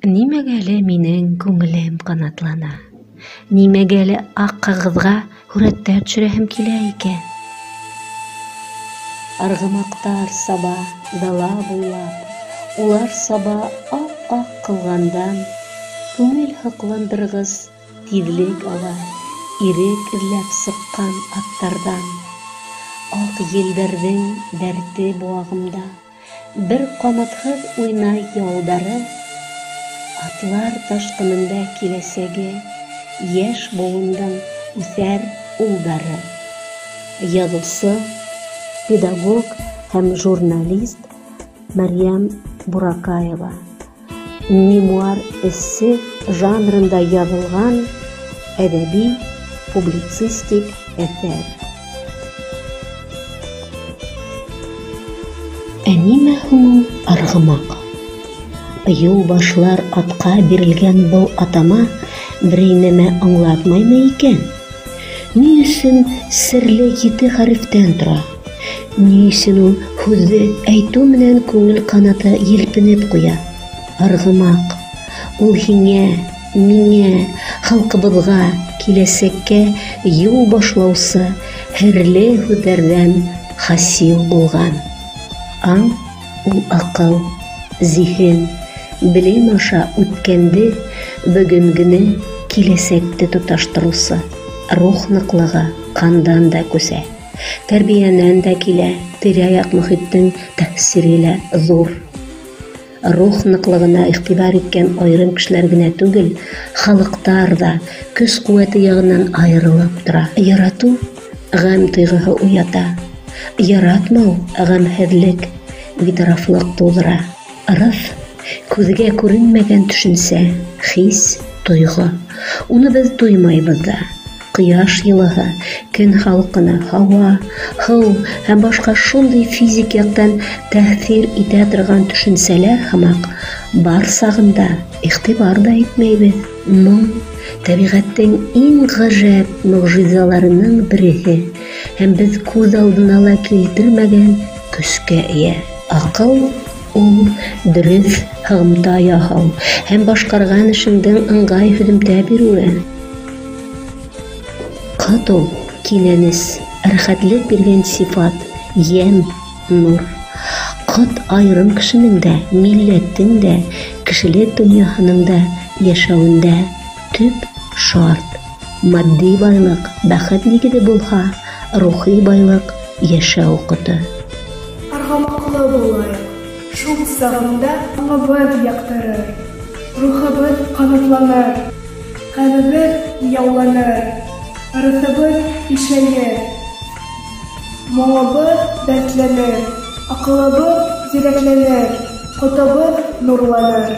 Нимәгәле минең күңелем канатлана? Нимәгәле ак кагызга һүрәттәр төшерәһем килә икән? Аргымактар саба дала буйлап, улар саба ак кылгандан, күңел һокландыргыс тиҙлек ала, ирек эҙләп сыҡҡан аттардан. Ак елдәрҙең дәрте буағымда, бер ҡамытһыҙ уйнай ялдары. Атлар ташҡынында киләсәге, йәш быуындың үҫәр улдары. Яҙыусы, педагог һәм журналист Мәрйәм Буракаева. Мемуар эссе жанрында яҙылған әҙәби публицистик әҫәр. Ә нимә һуң ул арғымаҡ? Юлбашлар атҡа бирелгән был атама берәй нәмә аңлатмаймы икән? Ни өсөн серле 7 хәрефтән тора? Ни өсөн ул һүҙҙе әйтеү менән күңел ҡанаты елпенеп ҡуя? Арғымаҡ, ул һиңә, миңә, халҡыбыҙға, киләсәккә юл башлаусы һерле һүҙҙәрҙән хасил булған. Аң ул аҡыл, зиһен, белем аша үткәнде, бөгөнгөнө, киләсәкте тоташтырыусы. Рух ныҡлығы ҡандан да күсә, тәрбиәнән дә килә, тирә-яҡ мөхиттең тәьсире лә ҙур. Рух ныҡлығына иғтибар иткән айырым кешеләр генә түгел, халыҡтар да көс-ҡеүәте яғынан айырылып тора. Яратыу ғәм тойғоһо уята, яратмау ғәмһеҙлек, битарафлыҡ тыуҙыра. Ырыҫ күҙгә күренмәгән төшөнсә, хис, тойғо. Уны беҙ тоймайбыҙ ҙа. Ҡояш йылыһы, көн халҡына, һауа, һыу һәм башҡа шундай физик яҡтан тәьҫир итә торған төшөнсәләр һымаҡ бар сағында иғтибар да итмәйбеҙ. Моң тәбиғәттең иң ғәжәп мөғжизаларының береһе һәм беҙ күҙ алдына ла килтермәгән көскә эйә. Аҡыл ул дөрөҫ һығымта яһау һәм башҡарған эшеңдең ыңғай һөҙөмтә биреүе. Ҡот ул кинәнес, рәхәтлек биргән сифат, йәм, нур. Ҡот айырым кешенең дә, милләттең дә, кешелек донъяһының да йәшәүендә төп шарт. Матди байлык бәхет нигеҙе булһа, рухи байлык йәшәү ҡото. Арғымаҡлы булайыҡ, шул сағында аңыбыҙ яҡтырыр, рухыбыҙ ҡанатланыр, ҡәлбебеҙ яуланыр, ырыҫыбыҙ ишәйер, моңобоҙ дәртләнер, аҡылыбыҙ зирәкләнер, ҡотобоҙ нурланыр.